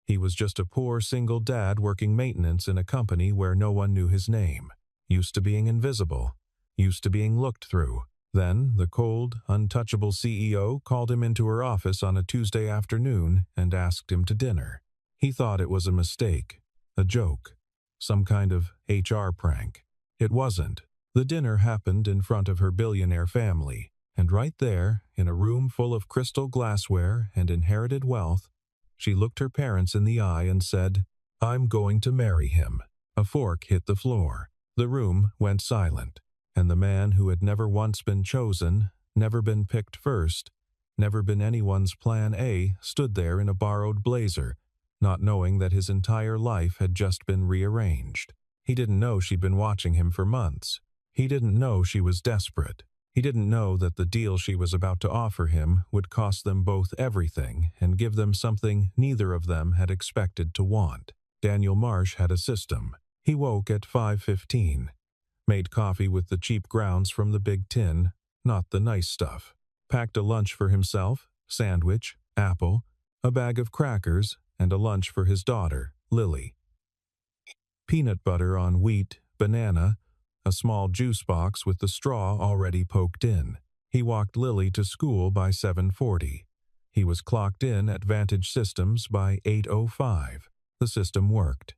He was just a poor single dad working maintenance in a company where no one knew his name. Used to being invisible. Used to being looked through. Then, the cold, untouchable CEO called him into her office on a Tuesday afternoon and asked him to dinner. He thought it was a mistake, a joke, some kind of HR prank. It wasn't. The dinner happened in front of her billionaire family, and right there, in a room full of crystal glassware and inherited wealth, she looked her parents in the eye and said, "I'm going to marry him." A fork hit the floor. The room went silent, and the man who had never once been chosen, never been picked first, never been anyone's plan A, stood there in a borrowed blazer, not knowing that his entire life had just been rearranged. He didn't know she'd been watching him for months. He didn't know she was desperate. He didn't know that the deal she was about to offer him would cost them both everything and give them something neither of them had expected to want. Daniel Marsh had a system. He woke at 5:15, made coffee with the cheap grounds from the big tin, not the nice stuff, packed a lunch for himself, sandwich, apple, a bag of crackers, and a lunch for his daughter, Lily. Peanut butter on wheat, banana, a small juice box with the straw already poked in. He walked Lily to school by 7:40. He was clocked in at Vantage Systems by 8:05. The system worked.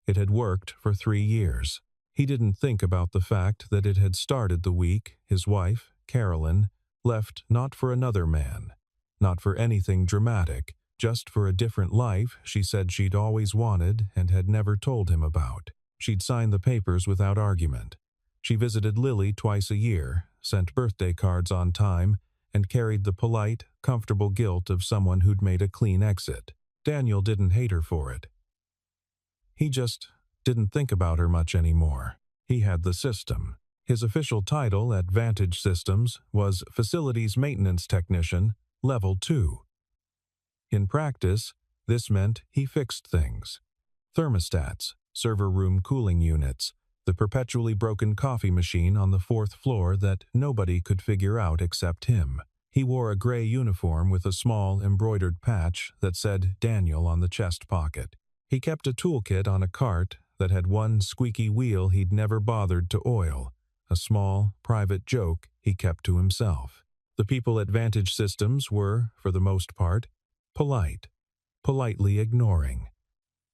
It had worked for 3 years. He didn't think about the fact that it had started the week his wife, Carolyn, left not for another man, not for anything dramatic, just for a different life she said she'd always wanted and had never told him about. She'd signed the papers without argument. She visited Lily twice a year, sent birthday cards on time, and carried the polite, comfortable guilt of someone who'd made a clean exit. Daniel didn't hate her for it. He just didn't think about her much anymore. He had the system. His official title at Vantage Systems was Facilities Maintenance Technician, Level 2. In practice, this meant he fixed things. Thermostats, server room cooling units, the perpetually broken coffee machine on the 4th floor that nobody could figure out except him. He wore a gray uniform with a small embroidered patch that said Daniel on the chest pocket. He kept a toolkit on a cart that had one squeaky wheel he'd never bothered to oil, a small, private joke he kept to himself. The people at Vantage Systems were, for the most part, politely ignoring.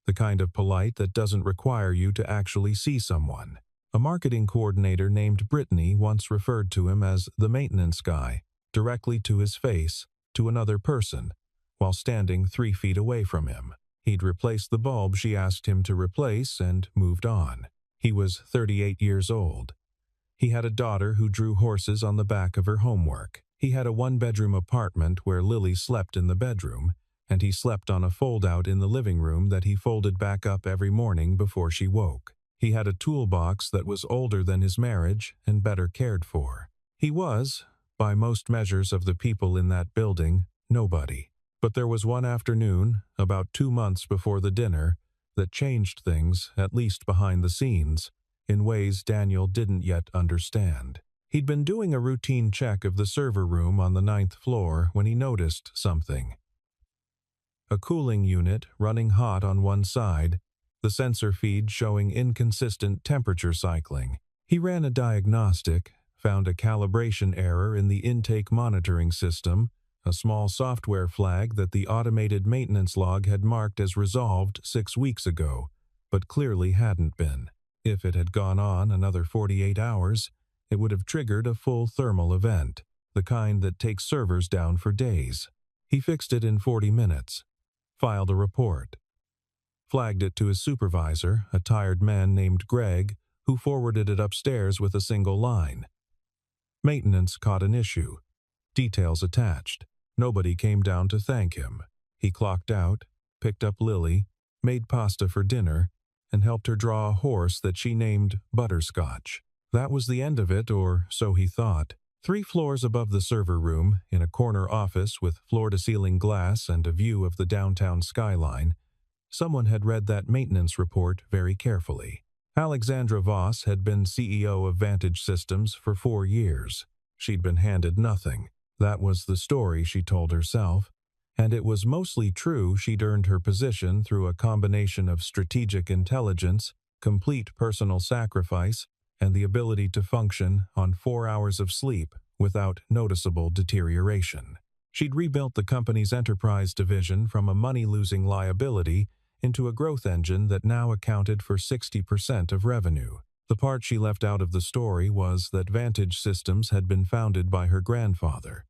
The kind of polite that doesn't require you to actually see someone. A marketing coordinator named Brittany once referred to him as the maintenance guy, directly to his face, to another person, while standing 3 feet away from him. He'd replaced the bulb she asked him to replace and moved on. He was 38 years old. He had a daughter who drew horses on the back of her homework. He had a 1-bedroom apartment where Lily slept in the bedroom, and he slept on a fold-out in the living room that he folded back up every morning before she woke. He had a toolbox that was older than his marriage and better cared for. He was, by most measures of the people in that building, nobody. But there was one afternoon, about 2 months before the dinner, that changed things, at least behind the scenes, in ways Daniel didn't yet understand. He'd been doing a routine check of the server room on the 9th floor when he noticed something. A cooling unit running hot on one side, the sensor feed showing inconsistent temperature cycling. He ran a diagnostic, found a calibration error in the intake monitoring system, a small software flag that the automated maintenance log had marked as resolved 6 weeks ago, but clearly hadn't been. If it had gone on another 48 hours, it would have triggered a full thermal event, the kind that takes servers down for days. He fixed it in 40 minutes, filed a report, flagged it to his supervisor, a tired man named Greg, who forwarded it upstairs with a single line. Maintenance caught an issue. Details attached. Nobody came down to thank him. He clocked out, picked up Lily, made pasta for dinner, and helped her draw a horse that she named Butterscotch. That was the end of it, or so he thought. 3 floors above the server room, in a corner office with floor-to-ceiling glass and a view of the downtown skyline, someone had read that maintenance report very carefully. Alexandra Voss had been CEO of Vantage Systems for 4 years. She'd been handed nothing. That was the story she told herself. And it was mostly true. She'd earned her position through a combination of strategic intelligence, complete personal sacrifice, and the ability to function on 4 hours of sleep without noticeable deterioration. She'd rebuilt the company's enterprise division from a money-losing liability into a growth engine that now accounted for 60% of revenue. The part she left out of the story was that Vantage Systems had been founded by her grandfather,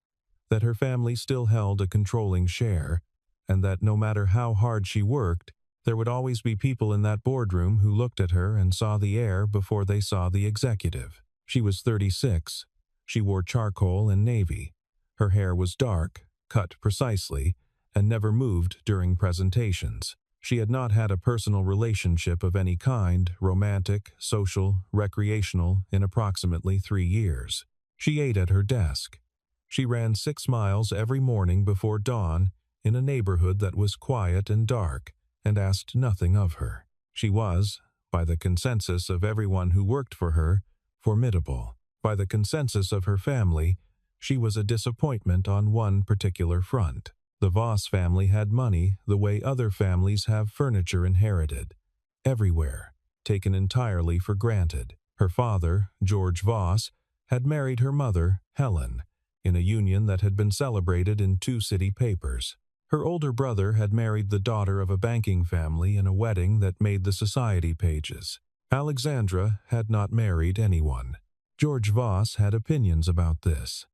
that her family still held a controlling share, and that no matter how hard she worked, there would always be people in that boardroom who looked at her and saw the heir before they saw the executive. She was 36. She wore charcoal and navy. Her hair was dark, cut precisely, and never moved during presentations. She had not had a personal relationship of any kind, romantic, social, recreational, in approximately 3 years. She ate at her desk. She ran 6 miles every morning before dawn in a neighborhood that was quiet and dark and asked nothing of her. She was, by the consensus of everyone who worked for her, formidable. By the consensus of her family, she was a disappointment on one particular front. The Voss family had money the way other families have furniture inherited, everywhere, taken entirely for granted. Her father, George Voss, had married her mother, Helen, in a union that had been celebrated in 2 city papers. Her older brother had married the daughter of a banking family in a wedding that made the society pages. Alexandra had not married anyone. George Voss had opinions about this.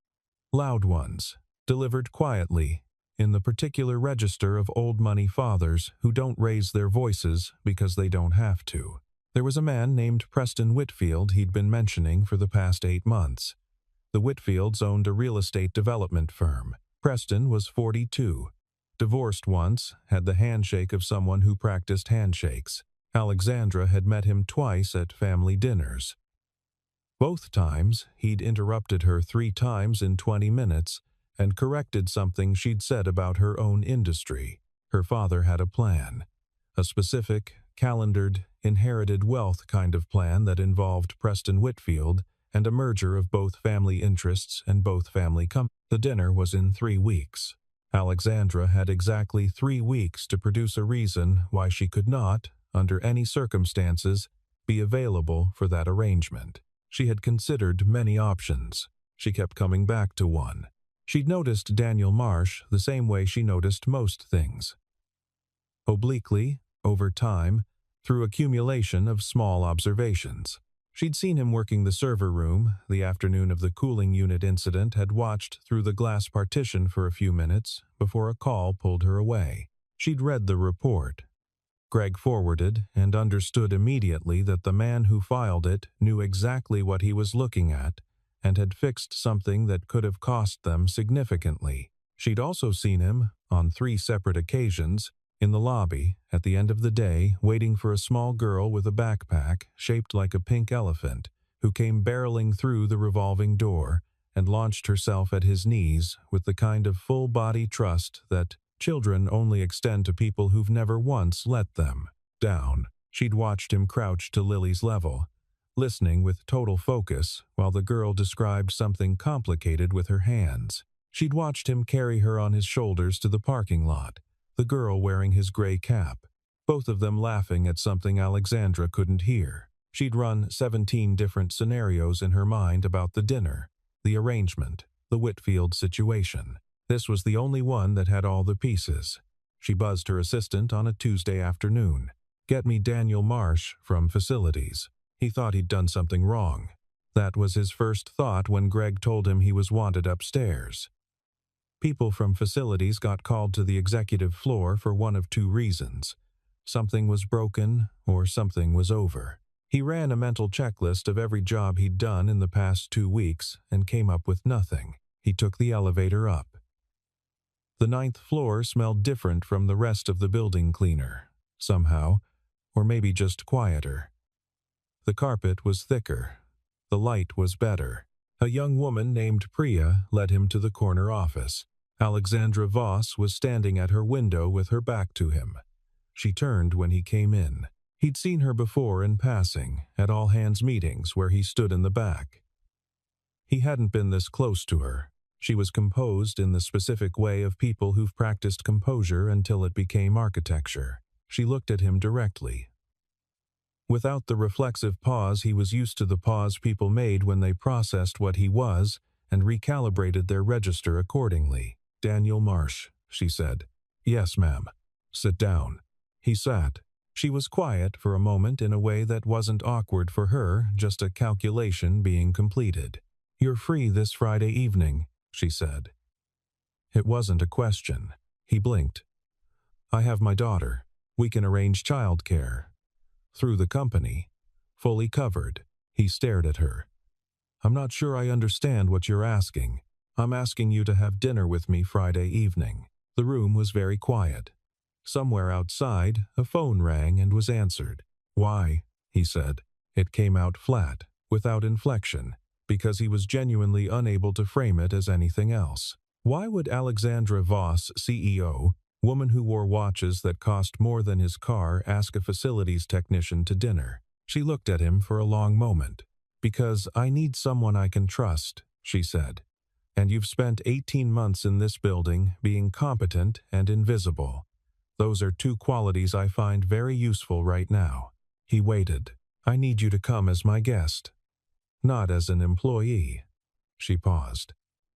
Loud ones, delivered quietly, in the particular register of old money fathers who don't raise their voices because they don't have to. There was a man named Preston Whitfield he'd been mentioning for the past 8 months. The Whitfields owned a real estate development firm. Preston was 42. Divorced once, had the handshake of someone who practiced handshakes. Alexandra had met him twice at family dinners. Both times, he'd interrupted her 3 times in 20 minutes and corrected something she'd said about her own industry. Her father had a plan. A specific, calendared, inherited wealth kind of plan that involved Preston Whitfield and a merger of both family interests and both family companies. The dinner was in 3 weeks. Alexandra had exactly 3 weeks to produce a reason why she could not, under any circumstances, be available for that arrangement. She had considered many options. She kept coming back to one. She'd noticed Daniel Marsh the same way she noticed most things. Obliquely, over time, through accumulation of small observations. She'd seen him working the server room the afternoon of the cooling unit incident, had watched through the glass partition for a few minutes before a call pulled her away. She'd read the report. Greg forwarded and understood immediately that the man who filed it knew exactly what he was looking at and had fixed something that could have cost them significantly. She'd also seen him, on 3 separate occasions, in the lobby, at the end of the day, waiting for a small girl with a backpack shaped like a pink elephant, who came barreling through the revolving door and launched herself at his knees with the kind of full-body trust that children only extend to people who've never once let them down. She'd watched him crouch to Lily's level, listening with total focus while the girl described something complicated with her hands. She'd watched him carry her on his shoulders to the parking lot, the girl wearing his gray cap, both of them laughing at something Alexandra couldn't hear. She'd run 17 different scenarios in her mind about the dinner, the arrangement, the Whitfield situation. This was the only one that had all the pieces. She buzzed her assistant on a Tuesday afternoon. "Get me Daniel Marsh from facilities." He thought he'd done something wrong. That was his first thought when Greg told him he was wanted upstairs. People from facilities got called to the executive floor for one of 2 reasons. Something was broken or something was over. He ran a mental checklist of every job he'd done in the past 2 weeks and came up with nothing. He took the elevator up. The 9th floor smelled different from the rest of the building cleaner, somehow, or maybe just quieter. The carpet was thicker. The light was better. A young woman named Priya led him to the corner office. Alexandra Voss was standing at her window with her back to him. She turned when he came in. He'd seen her before in passing, at all-hands meetings where he stood in the back. He hadn't been this close to her. She was composed in the specific way of people who've practiced composure until it became architecture. She looked at him directly. Without the reflexive pause he was used to, the pause people made when they processed what he was and recalibrated their register accordingly. "Daniel Marsh," she said. "Yes, ma'am." "Sit down." He sat. She was quiet for a moment in a way that wasn't awkward for her, just a calculation being completed. "You're free this Friday evening," she said. It wasn't a question. He blinked. "I have my daughter. We can arrange childcare. Through the company. Fully covered." He stared at her. "I'm not sure I understand what you're asking. I'm asking you to have dinner with me Friday evening." The room was very quiet. Somewhere outside, a phone rang and was answered. "Why?" he said. It came out flat, without inflection, because he was genuinely unable to frame it as anything else. Why would Alexandra Voss, CEO, woman who wore watches that cost more than his car, ask a facilities technician to dinner? She looked at him for a long moment. "Because I need someone I can trust," she said. "And you've spent 18 months in this building being competent and invisible. Those are two qualities I find very useful right now." He waited. "I need you to come as my guest. Not as an employee." She paused.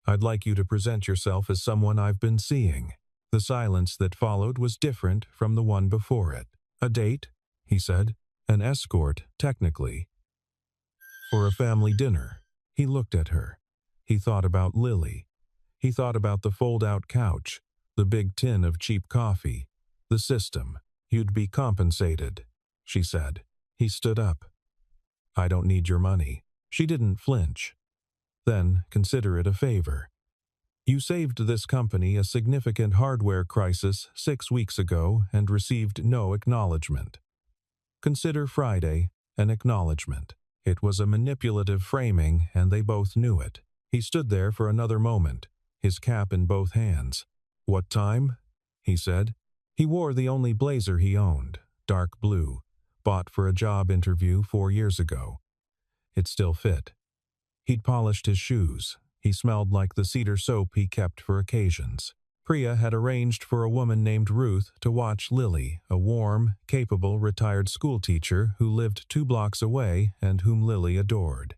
"I'd like you to present yourself as someone I've been seeing." The silence that followed was different from the one before it. "A date?" he said. "An escort, technically. Or a family dinner." He looked at her. He thought about Lily. He thought about the fold-out couch, the big tin of cheap coffee, the system. "You'd be compensated," she said. He stood up. "I don't need your money." She didn't flinch. "Then consider it a favor. You saved this company a significant hardware crisis 6 weeks ago and received no acknowledgement. Consider Friday an acknowledgement." It was a manipulative framing, and they both knew it. He stood there for another moment, his cap in both hands. "What time?" he said. He wore the only blazer he owned, dark blue, bought for a job interview 4 years ago. It still fit. He'd polished his shoes. He smelled like the cedar soap he kept for occasions. Priya had arranged for a woman named Ruth to watch Lily, a warm, capable retired schoolteacher who lived 2 blocks away and whom Lily adored.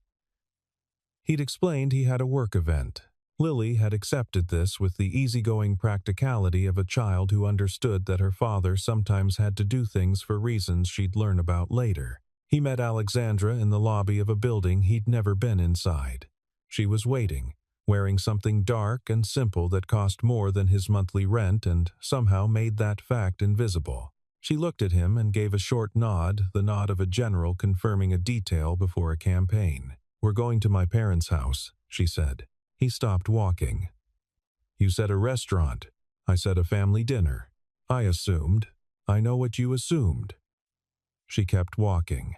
He'd explained he had a work event. Lily had accepted this with the easygoing practicality of a child who understood that her father sometimes had to do things for reasons she'd learn about later. He met Alexandra in the lobby of a building he'd never been inside. She was waiting, wearing something dark and simple that cost more than his monthly rent and somehow made that fact invisible. She looked at him and gave a short nod, the nod of a general confirming a detail before a campaign. "We're going to my parents' house," she said. He stopped walking. "You said a restaurant." "I said a family dinner." "I assumed." "I know what you assumed." She kept walking.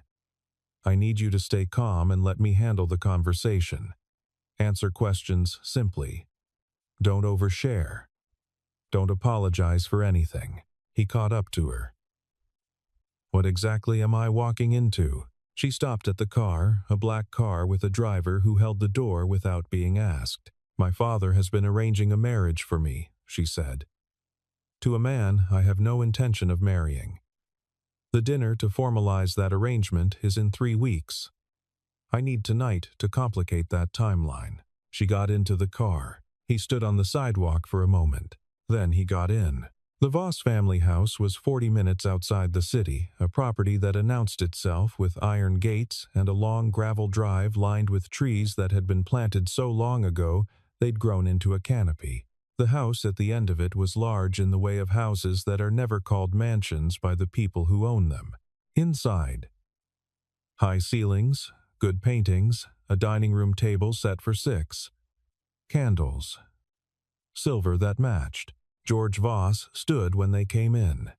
"I need you to stay calm and let me handle the conversation. Answer questions simply. Don't overshare. Don't apologize for anything." He caught up to her. "What exactly am I walking into?" She stopped at the car, a black car with a driver who held the door without being asked. "My father has been arranging a marriage for me," she said. "To a man I have no intention of marrying. The dinner to formalize that arrangement is in 3 weeks. I need tonight to complicate that timeline." She got into the car. He stood on the sidewalk for a moment. Then he got in. The Voss family house was 40 minutes outside the city, a property that announced itself with iron gates and a long gravel drive lined with trees that had been planted so long ago they'd grown into a canopy. The house at the end of it was large in the way of houses that are never called mansions by the people who own them. Inside, high ceilings, good paintings, a dining room table set for 6. Candles. Silver that matched. George Voss stood when they came in.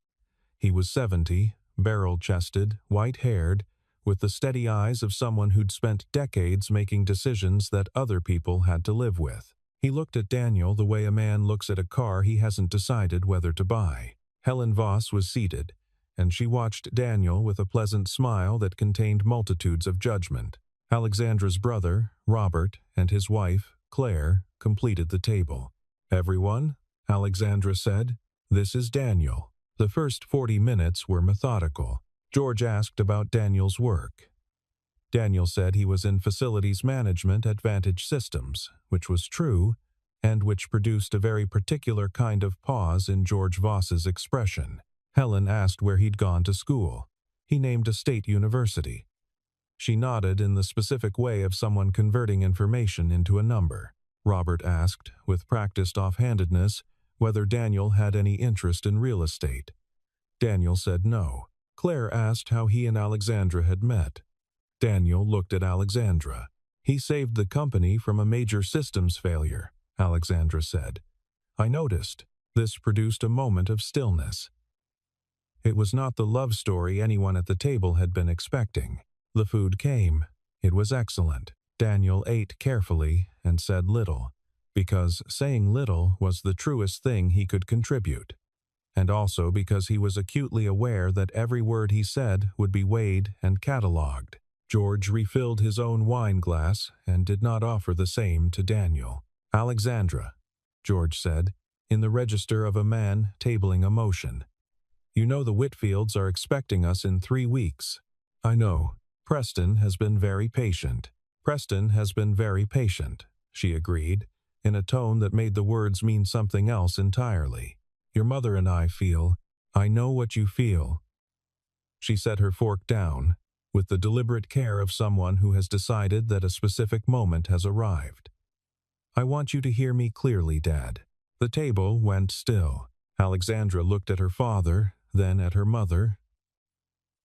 He was 70, barrel-chested, white-haired, with the steady eyes of someone who'd spent decades making decisions that other people had to live with. He looked at Daniel the way a man looks at a car he hasn't decided whether to buy. Helen Voss was seated, and she watched Daniel with a pleasant smile that contained multitudes of judgment. Alexandra's brother, Robert, and his wife, Claire completed the table. "Everyone," Alexandra said, "this is Daniel." The first 40 minutes were methodical. George asked about Daniel's work. Daniel said he was in facilities management at Vantage Systems, which was true, and which produced a very particular kind of pause in George Voss's expression. Helen asked where he'd gone to school. He named a state university. She nodded in the specific way of someone converting information into a number. Robert asked, with practiced offhandedness, whether Daniel had any interest in real estate. Daniel said no. Claire asked how he and Alexandra had met. Daniel looked at Alexandra. "He saved the company from a major systems failure," Alexandra said. "I noticed." This produced a moment of stillness. It was not the love story anyone at the table had been expecting. The food came. It was excellent. Daniel ate carefully and said little, because saying little was the truest thing he could contribute, and also because he was acutely aware that every word he said would be weighed and catalogued. George refilled his own wine glass and did not offer the same to Daniel. "Alexandra," George said, in the register of a man tabling a motion. "You know the Whitfields are expecting us in 3 weeks." "I know. Preston has been very patient." "Preston has been very patient," she agreed, in a tone that made the words mean something else entirely. "Your mother and I feel. I know what you feel." She set her fork down, with the deliberate care of someone who has decided that a specific moment has arrived. "I want you to hear me clearly, Dad." The table went still. Alexandra looked at her father, then at her mother.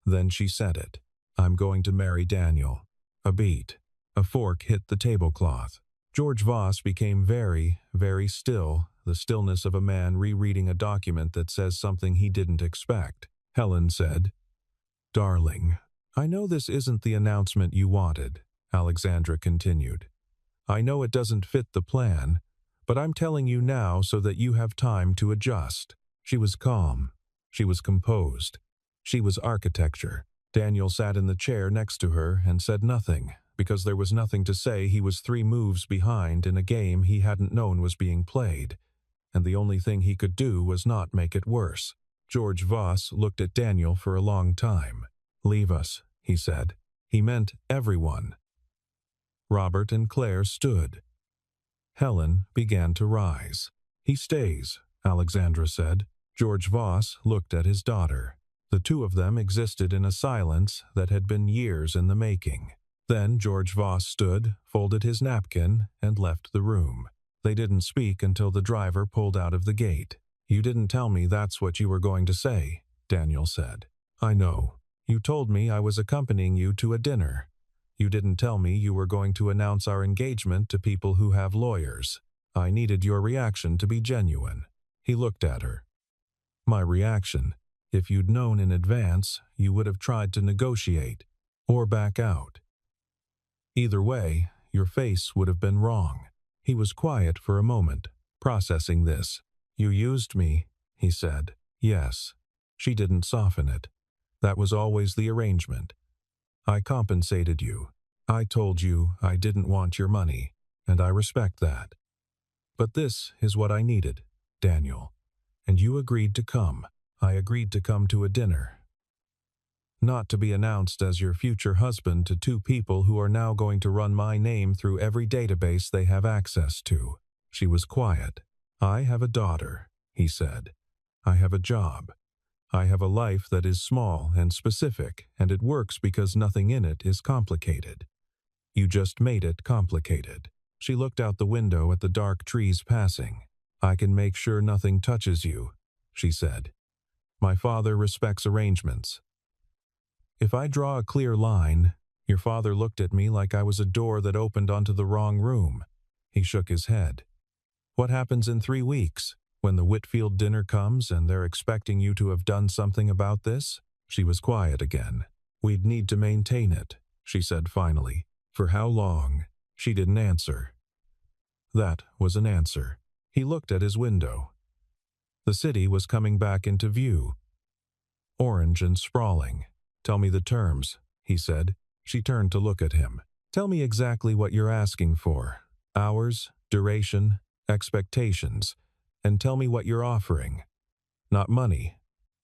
Then she said it. "I'm going to marry Daniel." A beat. A fork hit the tablecloth. George Voss became very, very still, the stillness of a man rereading a document that says something he didn't expect. Helen said, "Darling, I know this isn't the announcement you wanted," Alexandra continued. "I know it doesn't fit the plan, but I'm telling you now so that you have time to adjust." She was calm. She was composed. She was architecture. Daniel sat in the chair next to her and said nothing, because there was nothing to say. He was 3 moves behind in a game he hadn't known was being played, and the only thing he could do was not make it worse. George Voss looked at Daniel for a long time. "Leave us," he said. He meant everyone. Robert and Claire stood. Helen began to rise. "He stays," Alexandra said. George Voss looked at his daughter. The two of them existed in a silence that had been years in the making. Then George Voss stood, folded his napkin, and left the room. They didn't speak until the driver pulled out of the gate. "You didn't tell me that's what you were going to say," Daniel said. "I know. You told me I was accompanying you to a dinner. You didn't tell me you were going to announce our engagement to people who have lawyers. I needed your reaction to be genuine." He looked at her. "My reaction? If you'd known in advance, you would have tried to negotiate, or back out. Either way, your face would have been wrong." He was quiet for a moment, processing this. "You used me," he said. "Yes." She didn't soften it. "That was always the arrangement. I compensated you. I told you I didn't want your money, and I respect that. But this is what I needed, Daniel. And you agreed to come. I agreed to come to a dinner. Not to be announced as your future husband to 2 people who are now going to run my name through every database they have access to." She was quiet. "I have a daughter," he said. "I have a job. I have a life that is small and specific, and it works because nothing in it is complicated. You just made it complicated." She looked out the window at the dark trees passing. "I can make sure nothing touches you," she said. "My father respects arrangements. If I draw a clear line," your father looked at me like I was a door that opened onto the wrong room. He shook his head. "What happens in 3 weeks? When the Whitfield dinner comes and they're expecting you to have done something about this?" She was quiet again. "We'd need to maintain it," she said finally. "For how long?" She didn't answer. That was an answer. He looked at his window. The city was coming back into view. Orange and sprawling. "Tell me the terms," he said. She turned to look at him. "Tell me exactly what you're asking for." Hours, duration, expectations, and tell me what you're offering. Not money.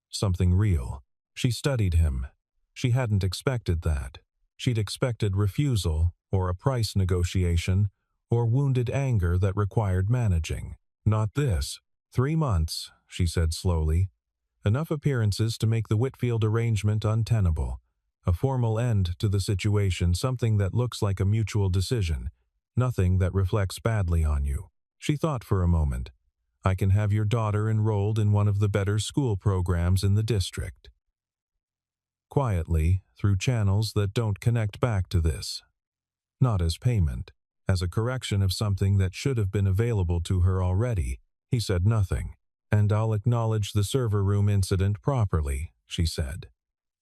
Something real. She studied him. She hadn't expected that. She'd expected refusal, or a price negotiation, or wounded anger that required managing. Not this. 3 months, she said slowly. Enough appearances to make the Whitfield arrangement untenable. A formal end to the situation, something that looks like a mutual decision. Nothing that reflects badly on you. She thought for a moment. I can have your daughter enrolled in one of the better school programs in the district. Quietly, through channels that don't connect back to this. Not as payment, as a correction of something that should have been available to her already. He said nothing. And I'll acknowledge the server room incident properly, she said.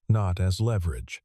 Not as leverage.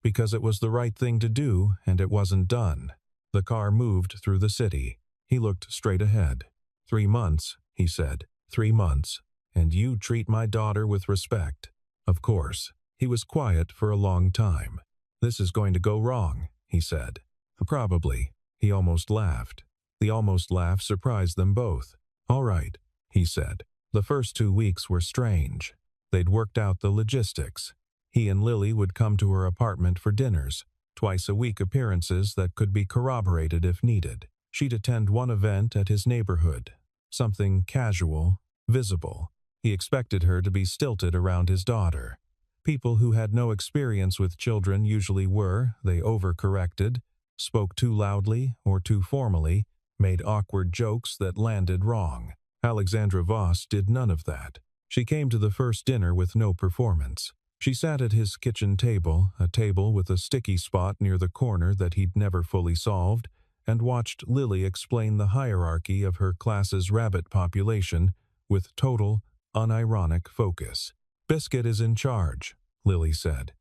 Because it was the right thing to do, and it wasn't done. The car moved through the city. He looked straight ahead. 3 months, he said. 3 months. And you treat my daughter with respect. Of course. He was quiet for a long time. This is going to go wrong, he said. Probably. He almost laughed. The almost laugh surprised them both. All right, he said. The first 2 weeks were strange. They'd worked out the logistics. He and Lily would come to her apartment for dinners, twice-a-week appearances that could be corroborated if needed. She'd attend one event at his neighborhood. Something casual, visible. He expected her to be stilted around his daughter. People who had no experience with children usually were, they overcorrected, spoke too loudly or too formally, made awkward jokes that landed wrong. Alexandra Voss did none of that. She came to the first dinner with no performance. She sat at his kitchen table, a table with a sticky spot near the corner that he'd never fully solved, and watched Lily explain the hierarchy of her class's rabbit population with total, unironic focus. Biscuit is in charge, Lily said.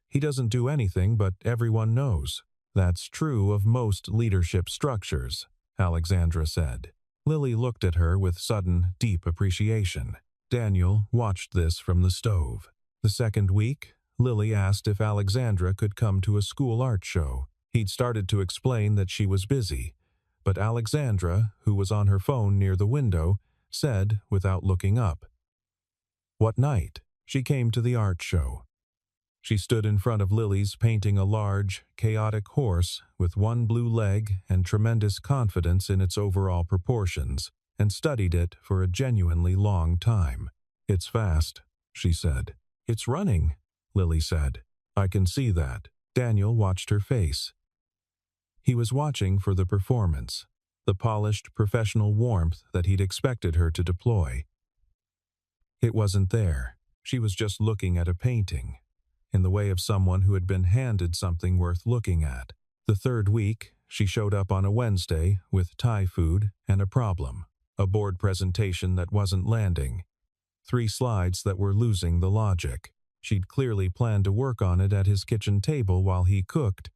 He doesn't do anything, but everyone knows. That's true of most leadership structures, Alexandra said. Lily looked at her with sudden, deep appreciation. Daniel watched this from the stove. The second week, Lily asked if Alexandra could come to a school art show. He'd started to explain that she was busy, but Alexandra, who was on her phone near the window, said without looking up. What night? She came to the art show. She stood in front of Lily's painting a large, chaotic horse with one blue leg and tremendous confidence in its overall proportions, and studied it for a genuinely long time. It's fast, she said. It's running, Lily said. I can see that. Daniel watched her face. He was watching for the performance, the polished professional warmth that he'd expected her to deploy. It wasn't there. She was just looking at a painting, in the way of someone who had been handed something worth looking at. The third week, she showed up on a Wednesday with Thai food and a problem, a board presentation that wasn't landing, 3 slides that were losing the logic. She'd clearly planned to work on it at his kitchen table while he cooked,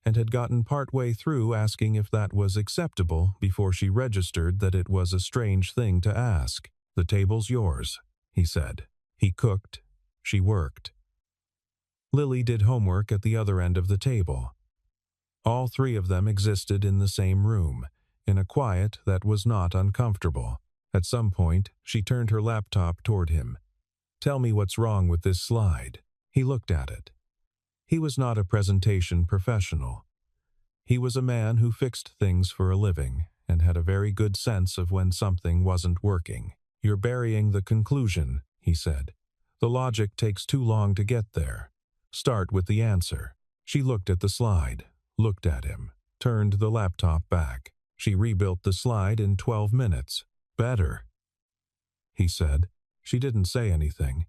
and had gotten partway through asking if that was acceptable before she registered that it was a strange thing to ask. The table's yours, he said. He cooked. She worked. Lily did homework at the other end of the table. All 3 of them existed in the same room, in a quiet that was not uncomfortable. At some point, she turned her laptop toward him. Tell me what's wrong with this slide. He looked at it. He was not a presentation professional. He was a man who fixed things for a living and had a very good sense of when something wasn't working. You're burying the conclusion, he said. The logic takes too long to get there. Start with the answer. She looked at the slide, looked at him, turned the laptop back. She rebuilt the slide in 12 minutes. Better, he said. She didn't say anything.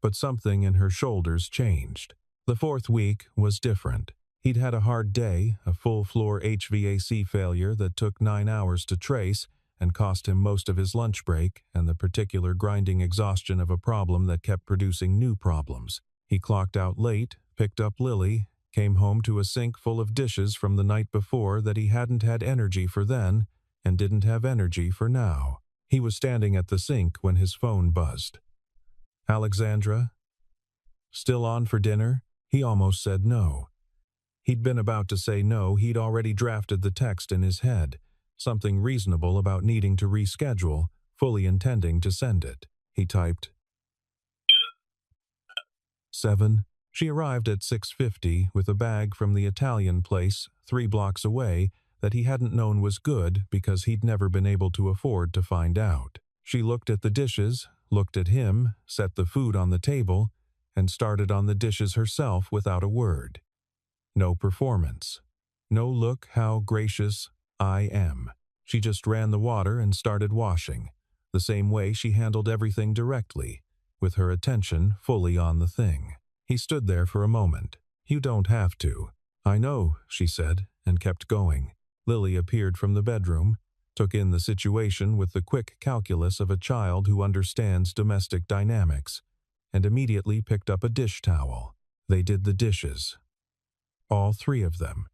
But something in her shoulders changed. The 4th week was different. He'd had a hard day, a full-floor HVAC failure that took 9 hours to trace and cost him most of his lunch break and the particular grinding exhaustion of a problem that kept producing new problems. He clocked out late, picked up Lily, came home to a sink full of dishes from the night before that he hadn't had energy for then and didn't have energy for now. He was standing at the sink when his phone buzzed. Alexandra? Still on for dinner? He almost said no. He'd been about to say no, he'd already drafted the text in his head, something reasonable about needing to reschedule, fully intending to send it. He typed 7. She arrived at 6:50 with a bag from the Italian place 3 blocks away that he hadn't known was good because he'd never been able to afford to find out. She looked at the dishes, looked at him, set the food on the table, and started on the dishes herself without a word. No performance. No look how gracious I am. She just ran the water and started washing, the same way she handled everything directly, with her attention fully on the thing. He stood there for a moment. You don't have to. I know, she said, and kept going. Lily appeared from the bedroom, took in the situation with the quick calculus of a child who understands domestic dynamics, and immediately picked up a dish towel. They did the dishes. All 3 of them.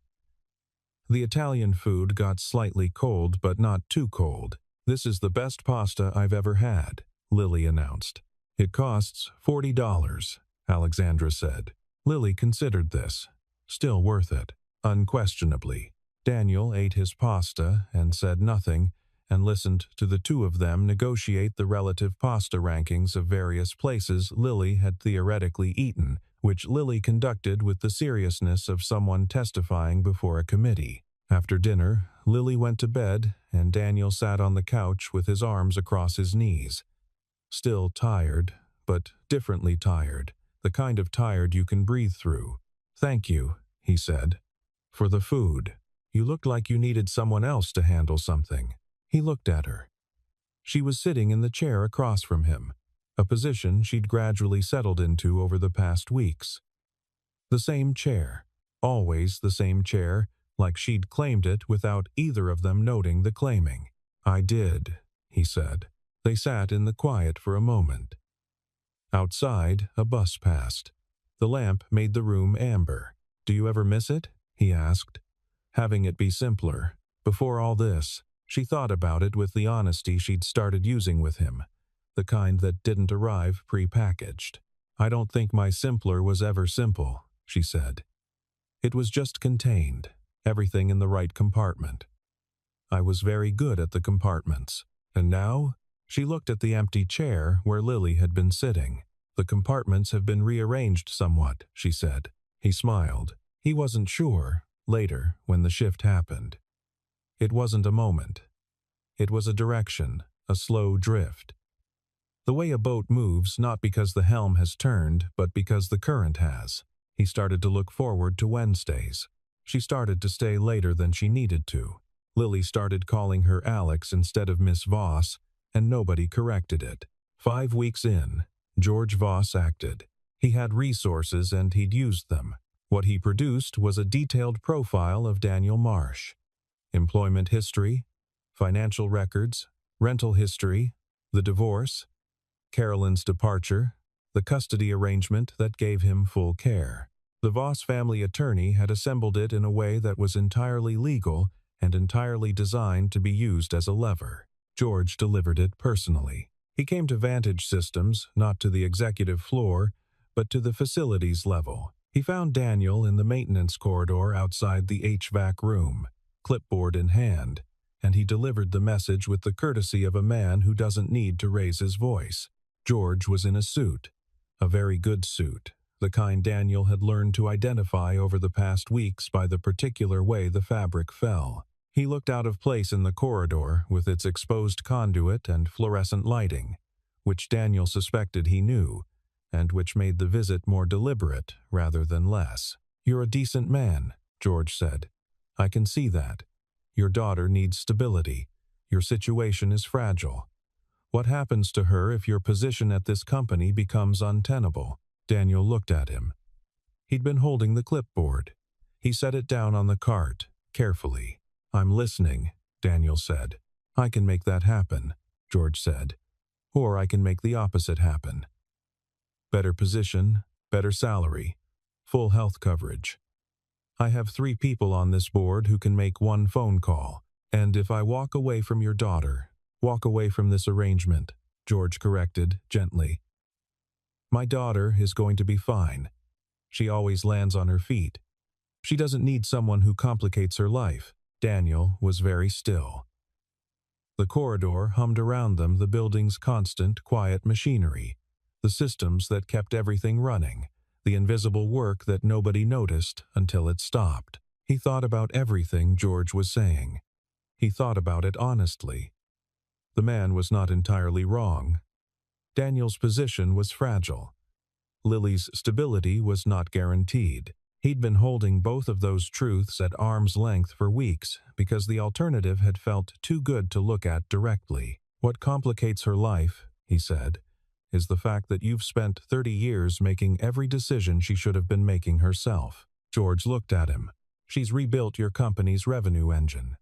The Italian food got slightly cold, but not too cold. This is the best pasta I've ever had, Lily announced. It costs $40, Alexandra said. Lily considered this. Still worth it, unquestionably. Daniel ate his pasta and said nothing, and listened to the 2 of them negotiate the relative pasta rankings of various places Lily had theoretically eaten, which Lily conducted with the seriousness of someone testifying before a committee. After dinner, Lily went to bed, and Daniel sat on the couch with his arms across his knees. Still tired, but differently tired, the kind of tired you can breathe through. Thank you, he said, for the food. You looked like you needed someone else to handle something. He looked at her. She was sitting in the chair across from him, a position she'd gradually settled into over the past weeks. The same chair, always the same chair, like she'd claimed it without either of them noting the claiming. I did, he said. They sat in the quiet for a moment. Outside, a bus passed. The lamp made the room amber. Do you ever miss it? He asked. Having it be simpler. Before all this, she thought about it with the honesty she'd started using with him, the kind that didn't arrive pre-packaged. I don't think my simpler was ever simple, she said. It was just contained, everything in the right compartment. I was very good at the compartments. And now? She looked at the empty chair where Lily had been sitting. The compartments have been rearranged somewhat, she said. He smiled. He wasn't sure, later, when the shift happened. It wasn't a moment. It was a direction, a slow drift. The way a boat moves not because the helm has turned, but because the current has. He started to look forward to Wednesdays. She started to stay later than she needed to. Lily started calling her Alex instead of Miss Voss, and nobody corrected it. 5 weeks in, George Voss acted. He had resources and he'd used them. What he produced was a detailed profile of Daniel Marsh. Employment history, financial records, rental history, the divorce, Carolyn's departure, the custody arrangement that gave him full care. The Voss family attorney had assembled it in a way that was entirely legal and entirely designed to be used as a lever. George delivered it personally. He came to Vantage Systems, not to the executive floor, but to the facilities level. He found Daniel in the maintenance corridor outside the HVAC room, clipboard in hand, and he delivered the message with the courtesy of a man who doesn't need to raise his voice. George was in a suit, a very good suit, the kind Daniel had learned to identify over the past weeks by the particular way the fabric fell. He looked out of place in the corridor with its exposed conduit and fluorescent lighting, which Daniel suspected he knew, and which made the visit more deliberate rather than less. You're a decent man, George said. I can see that. Your daughter needs stability. Your situation is fragile. What happens to her if your position at this company becomes untenable? Daniel looked at him. He'd been holding the clipboard. He set it down on the cart, carefully. I'm listening, Daniel said. I can make that happen, George said. Or I can make the opposite happen. Better position, better salary, full health coverage. I have 3 people on this board who can make 1 phone call. And if I walk away from your daughter, walk away from this arrangement, George corrected gently. My daughter is going to be fine. She always lands on her feet. She doesn't need someone who complicates her life. Daniel was very still. The corridor hummed around them, the building's constant, quiet machinery, the systems that kept everything running, the invisible work that nobody noticed until it stopped. He thought about everything George was saying. He thought about it honestly. The man was not entirely wrong. Daniel's position was fragile. Lily's stability was not guaranteed. He'd been holding both of those truths at arm's length for weeks because the alternative had felt too good to look at directly. What complicates her life, he said, is the fact that you've spent 30 years making every decision she should have been making herself. George looked at him. She's rebuilt your company's revenue engine.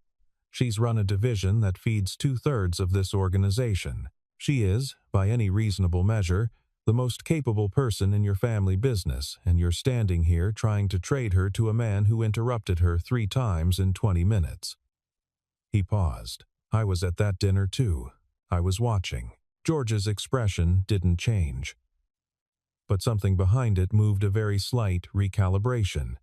She's run a division that feeds 2/3 of this organization. She is, by any reasonable measure, the most capable person in your family business, and you're standing here trying to trade her to a man who interrupted her 3 times in 20 minutes. He paused. I was at that dinner too. I was watching. George's expression didn't change. But something behind it moved a very slight recalibration.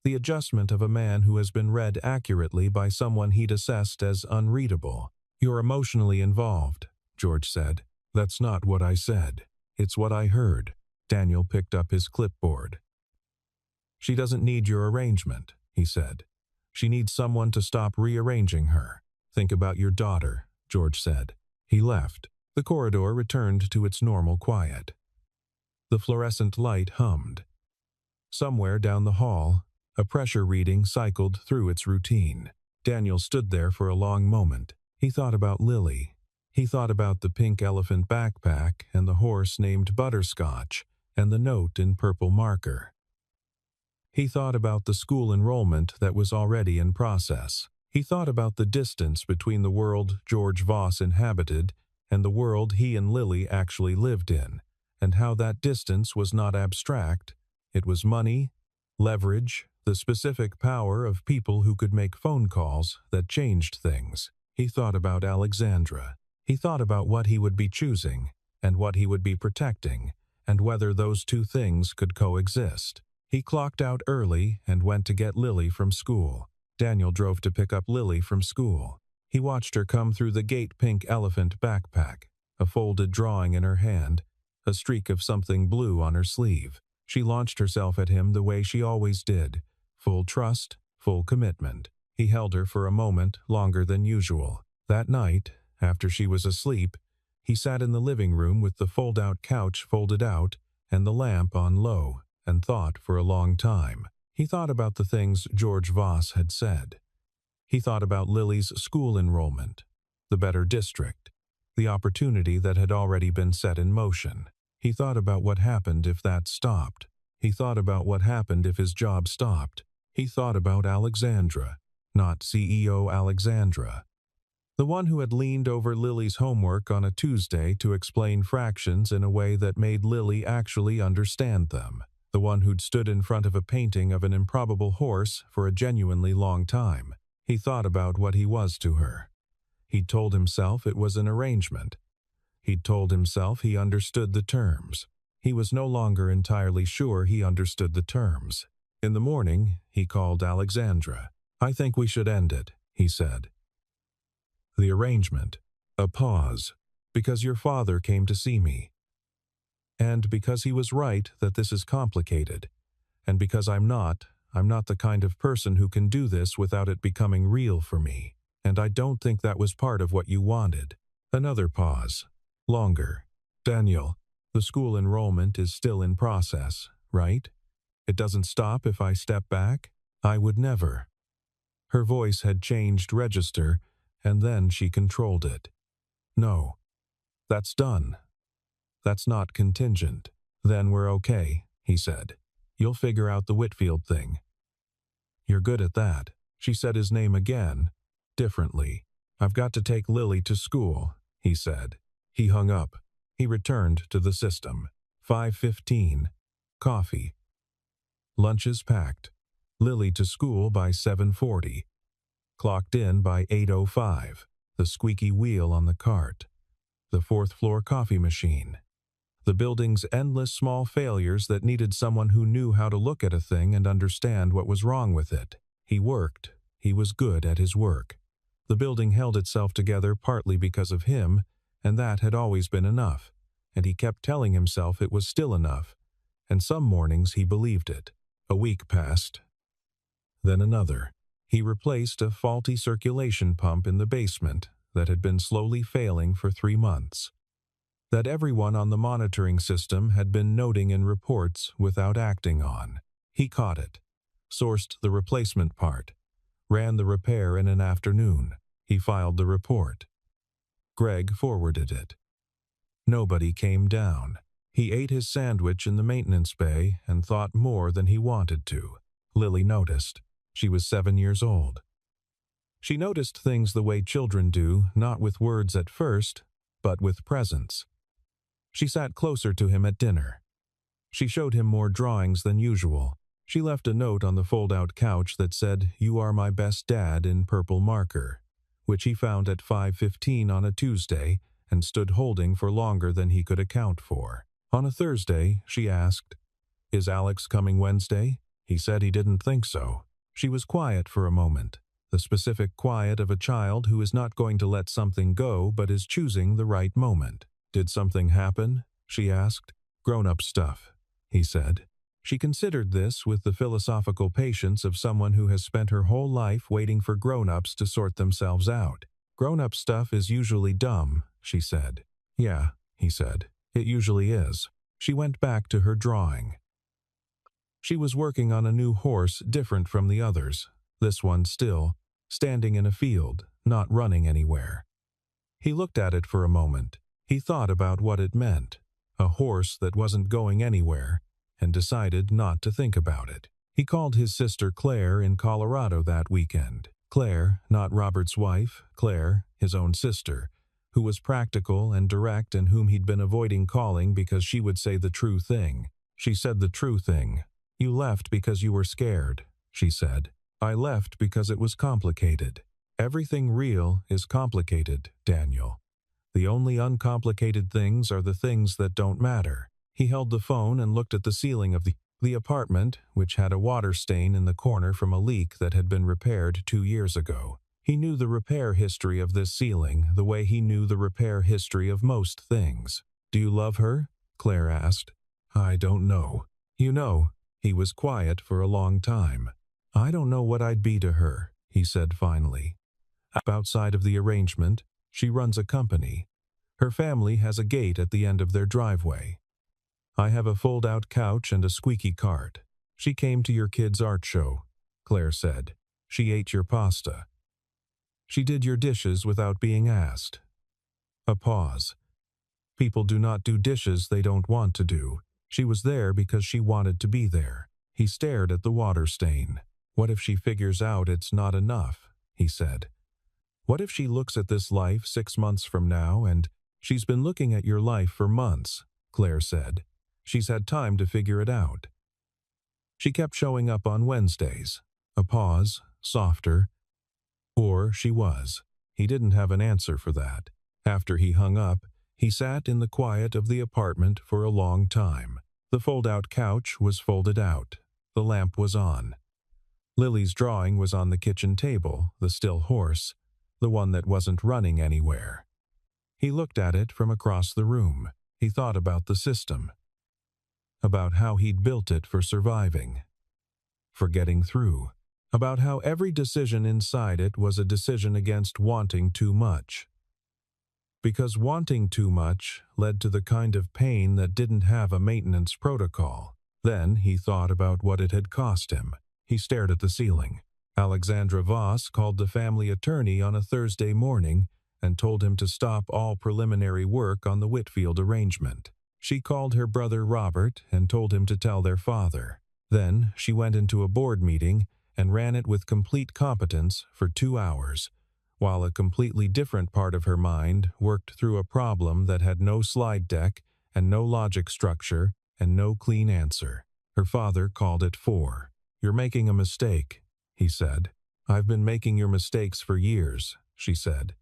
The adjustment of a man who has been read accurately by someone he'd assessed as unreadable. You're emotionally involved, George said. That's not what I said. It's what I heard. Daniel picked up his clipboard. She doesn't need your arrangement, he said. She needs someone to stop rearranging her. Think about your daughter, George said. He left. The corridor returned to its normal quiet. The fluorescent light hummed. Somewhere down the hall, a pressure reading cycled through its routine. Daniel stood there for a long moment. He thought about Lily. He thought about the pink elephant backpack and the horse named Butterscotch and the note in purple marker. He thought about the school enrollment that was already in process. He thought about the distance between the world George Voss inhabited and the world he and Lily actually lived in, and how that distance was not abstract. It was money, leverage, the specific power of people who could make phone calls that changed things. He thought about Alexandra. He thought about what he would be choosing, and what he would be protecting, and whether those two things could coexist. He clocked out early and went to get Lily from school. Daniel drove to pick up Lily from school. He watched her come through the gate pink elephant backpack, a folded drawing in her hand, a streak of something blue on her sleeve. She launched herself at him the way she always did, full trust, full commitment. He held her for a moment longer than usual. That night, after she was asleep, he sat in the living room with the fold-out couch folded out and the lamp on low, and thought for a long time. He thought about the things George Voss had said. He thought about Lily's school enrollment, the better district, the opportunity that had already been set in motion. He thought about what happened if that stopped. He thought about what happened if his job stopped. He thought about Alexandra, not CEO Alexandra. The one who had leaned over Lily's homework on a Tuesday to explain fractions in a way that made Lily actually understand them. The one who'd stood in front of a painting of an improbable horse for a genuinely long time. He thought about what he was to her. He'd told himself it was an arrangement. He'd told himself he understood the terms. He was no longer entirely sure he understood the terms. In the morning, he called Alexandra. I think we should end it, he said. The arrangement. A pause. Because your father came to see me. And because he was right that this is complicated. And because I'm not the kind of person who can do this without it becoming real for me. And I don't think that was part of what you wanted. Another pause. Longer. Daniel, the school enrollment is still in process, right? It doesn't stop if I step back? I would never. Her voice had changed register, and then she controlled it. No. That's done. That's not contingent. Then we're okay, he said. You'll figure out the Whitfield thing. You're good at that. She said his name again, differently. I've got to take Lily to school, he said. He hung up. He returned to the system. 5:15. Coffee. Lunch is packed. Lily to school by 7:40. Clocked in by 8:05. The squeaky wheel on the cart. The fourth-floor coffee machine. The building's endless small failures that needed someone who knew how to look at a thing and understand what was wrong with it. He worked. He was good at his work. The building held itself together partly because of him, and that had always been enough, and he kept telling himself it was still enough, and some mornings he believed it. A week passed. Then another. He replaced a faulty circulation pump in the basement that had been slowly failing for 3 months. That everyone on the monitoring system had been noting in reports without acting on. He caught it, sourced the replacement part, ran the repair in an afternoon. He filed the report. Greg forwarded it. Nobody came down. He ate his sandwich in the maintenance bay and thought more than he wanted to. Lily noticed. She was 7 years old. She noticed things the way children do, not with words at first, but with presence. She sat closer to him at dinner. She showed him more drawings than usual. She left a note on the fold-out couch that said, "You are my best dad," in purple marker, which he found at 5:15 on a Tuesday and stood holding for longer than he could account for. On a Thursday, she asked, "Is Alex coming Wednesday?" He said he didn't think so. She was quiet for a moment, the specific quiet of a child who is not going to let something go but is choosing the right moment. "Did something happen?" she asked. "Grown-up stuff," he said. She considered this with the philosophical patience of someone who has spent her whole life waiting for grown-ups to sort themselves out. "Grown-up stuff is usually dumb," she said. "Yeah," he said. "It usually is." She went back to her drawing. She was working on a new horse different from the others, this one still, standing in a field, not running anywhere. He looked at it for a moment. He thought about what it meant, a horse that wasn't going anywhere, and decided not to think about it. He called his sister Claire in Colorado that weekend. Claire, not Robert's wife, Claire, his own sister, who was practical and direct and whom he'd been avoiding calling because she would say the true thing. She said the true thing. "You left because you were scared," she said. "I left because it was complicated. Everything real is complicated, Daniel. The only uncomplicated things are the things that don't matter." He held the phone and looked at the ceiling of the apartment, which had a water stain in the corner from a leak that had been repaired 2 years ago. He knew the repair history of this ceiling the way he knew the repair history of most things. "Do you love her?" Claire asked. "I don't know." "You know." He was quiet for a long time. "I don't know what I'd be to her," he said finally. "Outside of the arrangement, she runs a company. Her family has a gate at the end of their driveway. I have a fold-out couch and a squeaky cart. She came to your kids' art show," Claire said. "She ate your pasta. She did your dishes without being asked." A pause. People do not do dishes they don't want to do. She was there because she wanted to be there. He stared at the water stain. "What if she figures out it's not enough?" he said. "What if she looks at this life 6 months from now and—" "She's been looking at your life for months," Claire said. "She's had time to figure it out. She kept showing up on Wednesdays." A pause, softer. "Or she was." He didn't have an answer for that. After he hung up, he sat in the quiet of the apartment for a long time. The fold-out couch was folded out. The lamp was on. Lily's drawing was on the kitchen table, the still horse, the one that wasn't running anywhere. He looked at it from across the room. He thought about the system, about how he'd built it for surviving, for getting through, about how every decision inside it was a decision against wanting too much. Because wanting too much led to the kind of pain that didn't have a maintenance protocol. Then he thought about what it had cost him. He stared at the ceiling. Alexandra Voss called the family attorney on a Thursday morning and told him to stop all preliminary work on the Whitfield arrangement. She called her brother Robert and told him to tell their father. Then she went into a board meeting and ran it with complete competence for 2 hours, while a completely different part of her mind worked through a problem that had no slide deck and no logic structure and no clean answer. Her father called it 4. "You're making a mistake," he said. "I've been making your mistakes for years," she said.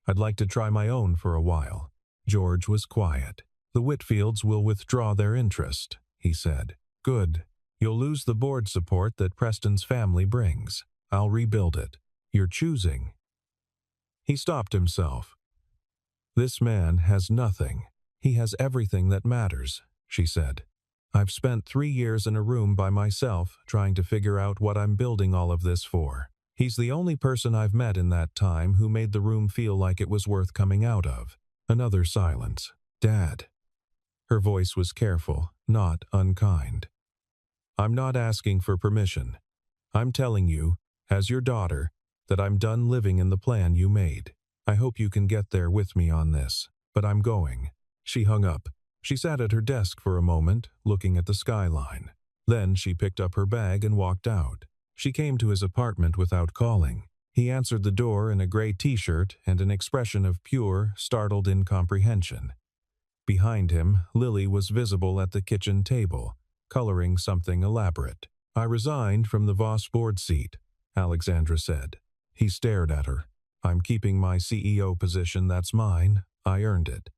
"I'd like to try my own for a while." George was quiet. The Whitfields will withdraw their interest, he said. Good. You'll lose the board support that Preston's family brings. I'll rebuild it. You're choosing. He stopped himself. This man has nothing. He has everything that matters, she said. I've spent 3 years in a room by myself trying to figure out what I'm building all of this for. He's the only person I've met in that time who made the room feel like it was worth coming out of. Another silence. Dad. Her voice was careful, not unkind. I'm not asking for permission. I'm telling you, as your daughter, that I'm done living in the plan you made. I hope you can get there with me on this, but I'm going. She hung up. She sat at her desk for a moment, looking at the skyline. Then she picked up her bag and walked out. She came to his apartment without calling. He answered the door in a gray t-shirt and an expression of pure, startled incomprehension. Behind him, Lily was visible at the kitchen table, coloring something elaborate. I resigned from the Voss board seat, Alexandra said. He stared at her. I'm keeping my CEO position, that's mine. I earned it.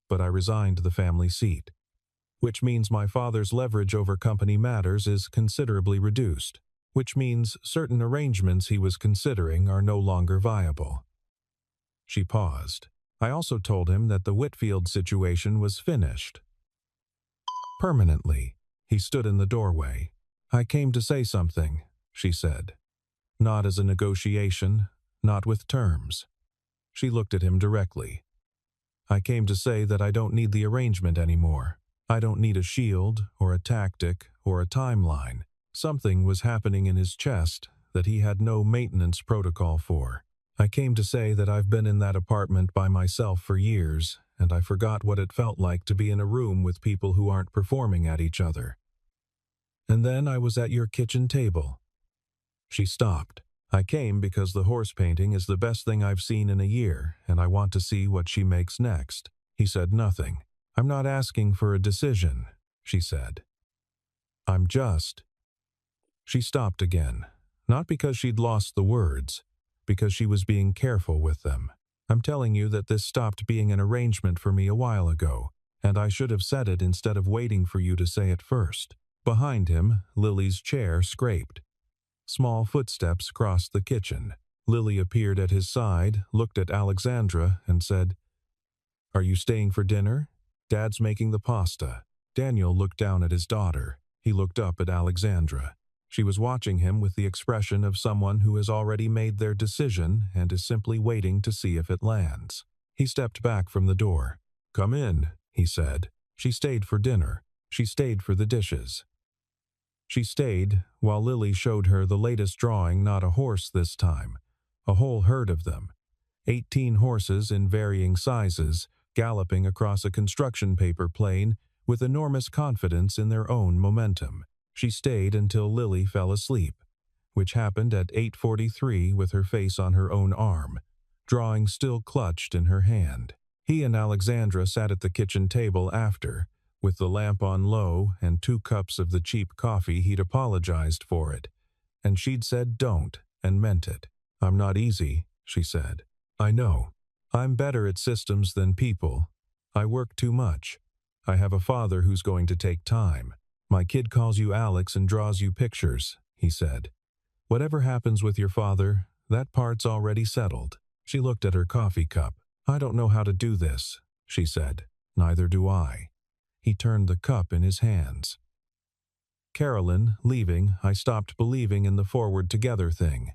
But I resigned the family seat, which means my father's leverage over company matters is considerably reduced, which means certain arrangements he was considering are no longer viable. She paused. I also told him that the Whitfield situation was finished. Permanently. He stood in the doorway. I came to say something, she said. Not as a negotiation, not with terms. She looked at him directly. I came to say that I don't need the arrangement anymore. I don't need a shield, or a tactic, or a timeline. Something was happening in his chest that he had no maintenance protocol for. I came to say that I've been in that apartment by myself for years, and I forgot what it felt like to be in a room with people who aren't performing at each other. And then I was at your kitchen table. She stopped. I came because the horse painting is the best thing I've seen in a year, and I want to see what she makes next. He said nothing. I'm not asking for a decision, she said. I'm just. She stopped again, not because she'd lost the words, because she was being careful with them. I'm telling you that this stopped being an arrangement for me a while ago, and I should have said it instead of waiting for you to say it first. Behind him, Lily's chair scraped. Small footsteps crossed the kitchen. Lily appeared at his side, looked at Alexandra, and said, Are you staying for dinner? Dad's making the pasta. Daniel looked down at his daughter. He looked up at Alexandra. She was watching him with the expression of someone who has already made their decision and is simply waiting to see if it lands. He stepped back from the door. Come in, he said. She stayed for dinner. She stayed for the dishes. She stayed while Lily showed her the latest drawing, not a horse this time, a whole herd of them. 18 horses in varying sizes, galloping across a construction paper plane with enormous confidence in their own momentum. She stayed until Lily fell asleep, which happened at 8:43 with her face on her own arm, drawing still clutched in her hand. He and Alexandra sat at the kitchen table after, with the lamp on low and 2 cups of the cheap coffee he'd apologized for it, and she'd said don't and meant it. I'm not easy, she said. I know. I'm better at systems than people. I work too much. I have a father who's going to take time. My kid calls you Alex and draws you pictures, he said. Whatever happens with your father, that part's already settled. She looked at her coffee cup. I don't know how to do this, she said. Neither do I. He turned the cup in his hands. Carolyn, leaving, I stopped believing in the forward together thing.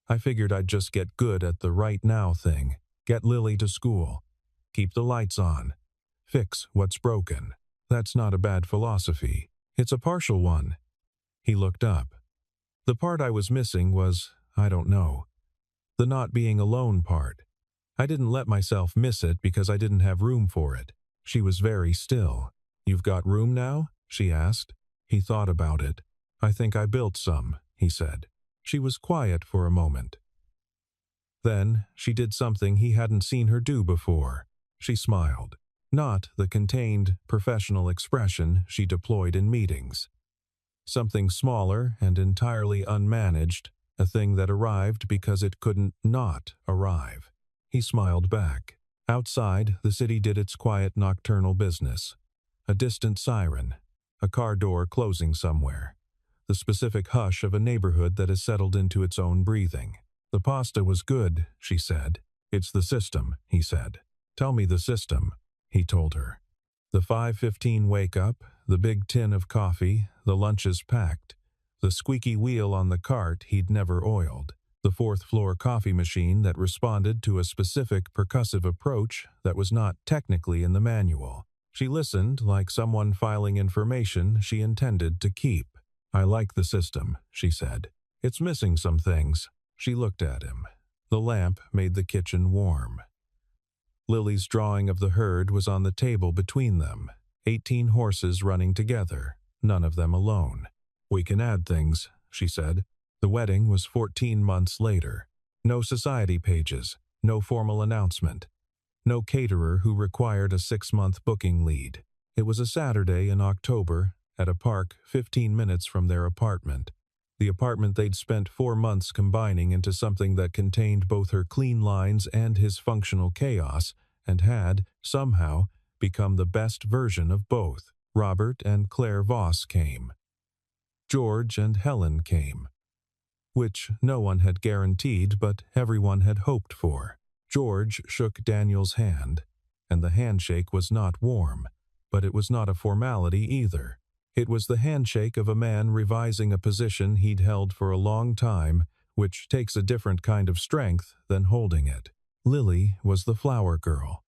I figured I'd just get good at the right now thing, get Lily to school, keep the lights on, fix what's broken. That's not a bad philosophy. It's a partial one. He looked up. The part I was missing was, I don't know, the not being alone part. I didn't let myself miss it because I didn't have room for it. She was very still. You've got room now? She asked. He thought about it. I think I built some, he said. She was quiet for a moment. Then she did something he hadn't seen her do before. She smiled. Not the contained, professional expression she deployed in meetings. Something smaller and entirely unmanaged, a thing that arrived because it couldn't not arrive. He smiled back. Outside, the city did its quiet nocturnal business. A distant siren, a car door closing somewhere, the specific hush of a neighborhood that has settled into its own breathing. "The pasta was good," she said. "It's the system," he said. "Tell me the system," he told her. The 5:15 wake-up, the big tin of coffee, the lunches packed, the squeaky wheel on the cart he'd never oiled, the fourth-floor coffee machine that responded to a specific percussive approach that was not technically in the manual. She listened like someone filing information she intended to keep. "I like the system," she said. "It's missing some things." She looked at him. The lamp made the kitchen warm. Lily's drawing of the herd was on the table between them. 18 horses running together, none of them alone. "We can add things," she said. The wedding was 14 months later. No society pages, no formal announcement, no caterer who required a 6-month booking lead. It was a Saturday in October, at a park 15 minutes from their apartment. The apartment they'd spent 4 months combining into something that contained both her clean lines and his functional chaos, and had, somehow, become the best version of both. Robert and Claire Voss came. George and Helen came. Which no one had guaranteed, but everyone had hoped for. George shook Daniel's hand, and the handshake was not warm, but it was not a formality either. It was the handshake of a man revising a position he'd held for a long time, which takes a different kind of strength than holding it. Lily was the flower girl.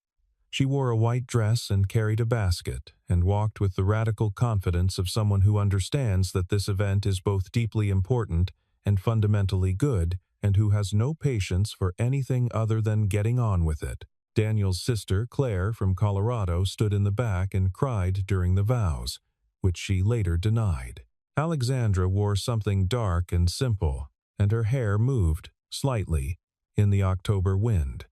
She wore a white dress and carried a basket, and walked with the radical confidence of someone who understands that this event is both deeply important and fundamentally good, and who has no patience for anything other than getting on with it. Daniel's sister, Claire, from Colorado, stood in the back and cried during the vows, which she later denied. Alexandra wore something dark and simple, and her hair moved, slightly, in the October wind,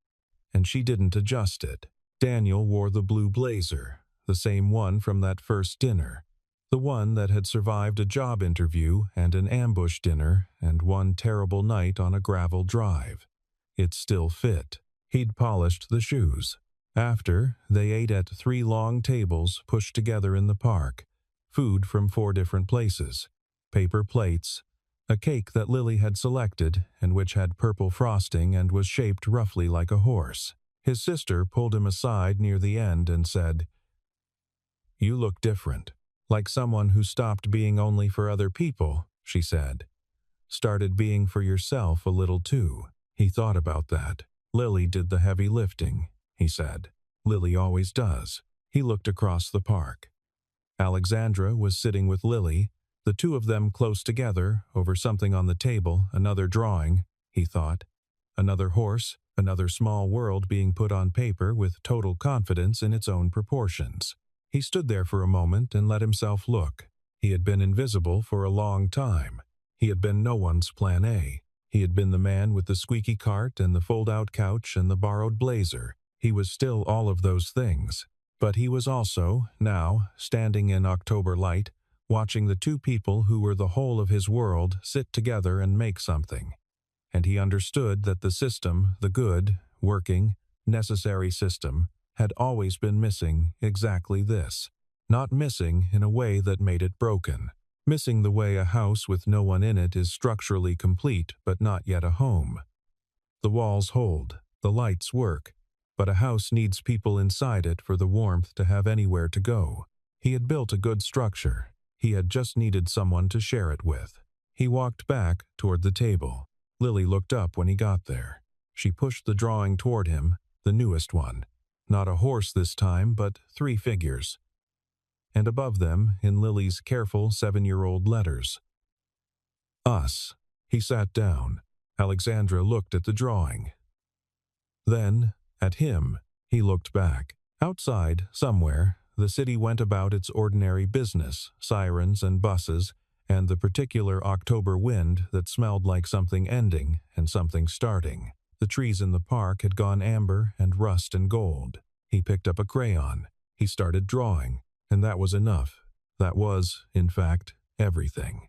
and she didn't adjust it. Daniel wore the blue blazer, the same one from that first dinner, the one that had survived a job interview and an ambush dinner and one terrible night on a gravel drive. It still fit. He'd polished the shoes. After, they ate at 3 long tables pushed together in the park, food from 4 different places, paper plates, a cake that Lily had selected and which had purple frosting and was shaped roughly like a horse. His sister pulled him aside near the end and said, "You look different, like someone who stopped being only for other people," she said. "Started being for yourself a little too." He thought about that. "Lily did the heavy lifting," he said. "Lily always does." He looked across the park. Alexandra was sitting with Lily, the two of them close together, over something on the table, another drawing, he thought. Another horse, another small world being put on paper with total confidence in its own proportions. He stood there for a moment and let himself look. He had been invisible for a long time. He had been no one's plan A. He had been the man with the squeaky cart and the fold-out couch and the borrowed blazer. He was still all of those things. But he was also, now, standing in October light, watching the 2 people who were the whole of his world sit together and make something. And he understood that the system, the good, working, necessary system, had always been missing exactly this. Not missing in a way that made it broken. Missing the way a house with no one in it is structurally complete but not yet a home. The walls hold, the lights work, but a house needs people inside it for the warmth to have anywhere to go. He had built a good structure. He had just needed someone to share it with. He walked back toward the table. Lily looked up when he got there. She pushed the drawing toward him, the newest one. Not a horse this time, but 3 figures. And above them, in Lily's careful 7-year-old letters, "Us." He sat down. Alexandra looked at the drawing. Then, at him, he looked back. Outside, somewhere, the city went about its ordinary business, sirens and buses, and the particular October wind that smelled like something ending and something starting. The trees in the park had gone amber and rust and gold. He picked up a crayon. He started drawing, and that was enough. That was, in fact, everything.